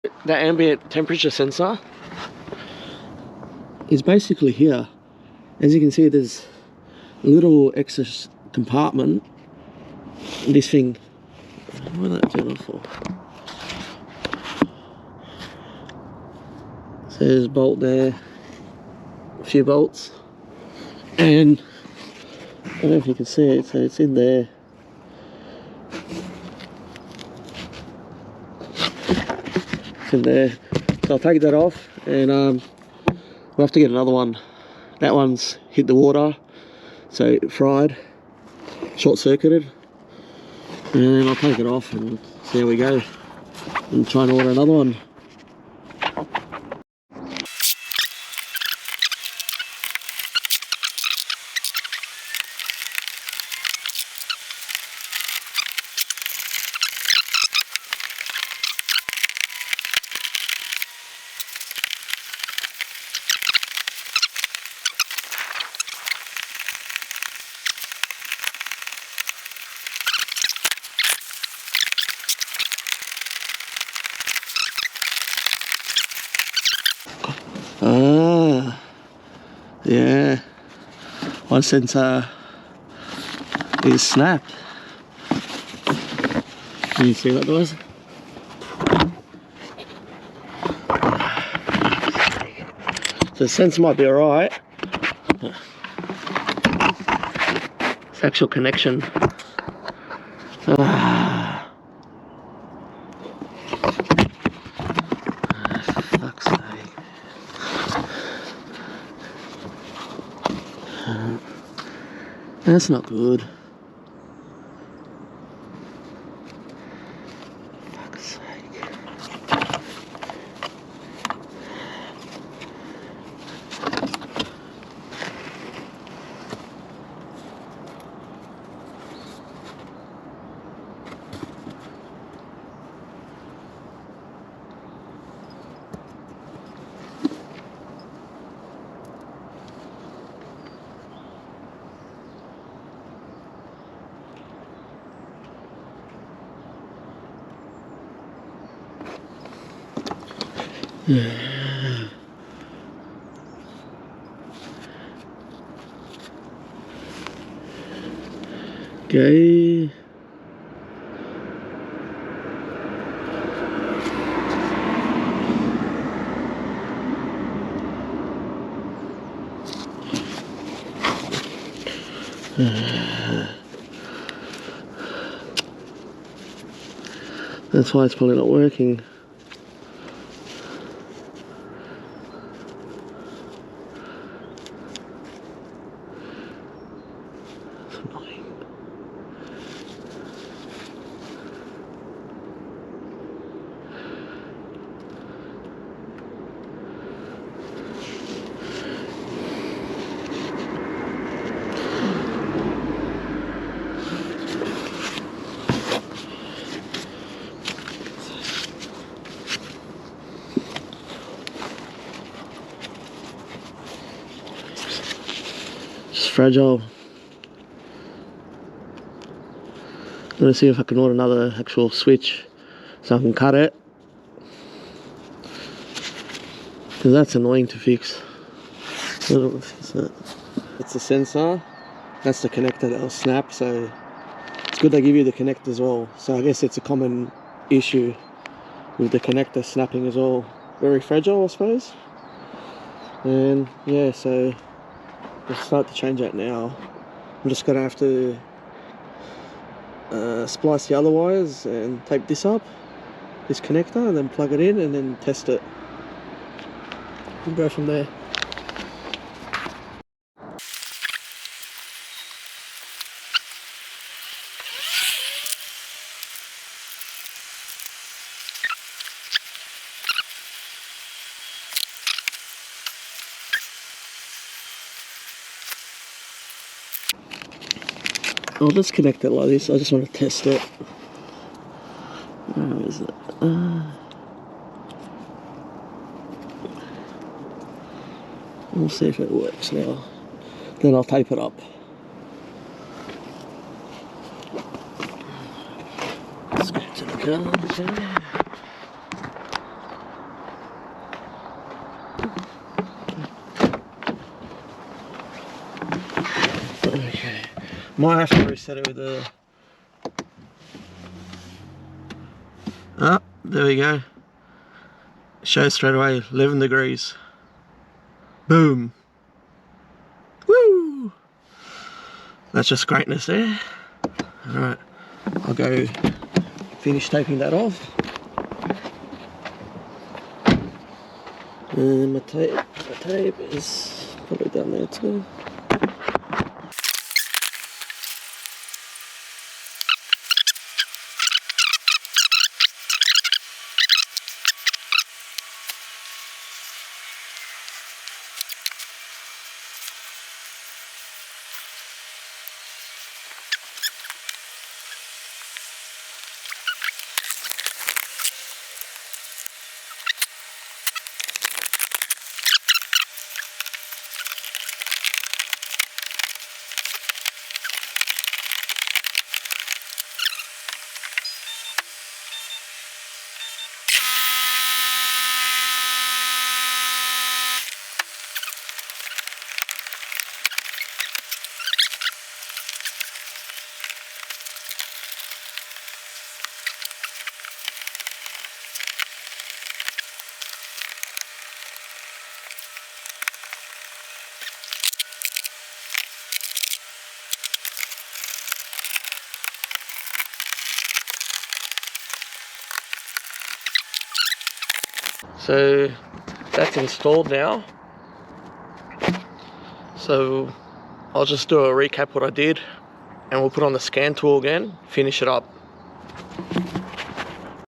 The ambient temperature sensor is basically here. As you can see, there's a little extra compartment. This thing, what did that turn off for? So there's a bolt there, a few bolts, and I don't know if you can see it, so it's in there. It's in there. So I'll take that off, and we'll have to get another one. That one's hit the water, so it fried, short-circuited, and I'll take it off and see how we go, and try and order another one. Ah, yeah, one sensor is snapped. Can you see what that was? So the sensor might be alright. It's actual connection. Fuck's sake. That's not good. Fuck's sake. Okay. That's why it's probably not working. It's annoying. It's fragile. I'm gonna see if I can order another actual switch so I can cut it, because that's annoying to fix. It's a sensor, that's the connector that'll snap, so it's good they give you the connector as well. So I guess it's a common issue with the connector snapping as well. Very fragile, I suppose. And yeah, so we'll start to change that now. I'm just gonna have to splice the other wires and tape this up, this connector, and then plug it in and then test it. We'll go from there. I'll just connect it like this. I just want to test it. Where is it? We'll see if it works now. Then I'll tape it up. Let's go to the car. Might have to reset it with the... Ah, there we go. Shows straight away, 11 degrees. Boom. Woo! That's just greatness there. Alright, I'll go finish taping that off. And my tape is probably down there too. So that's installed now. So I'll just do a recap what I did and we'll put on the scan tool again, finish it up.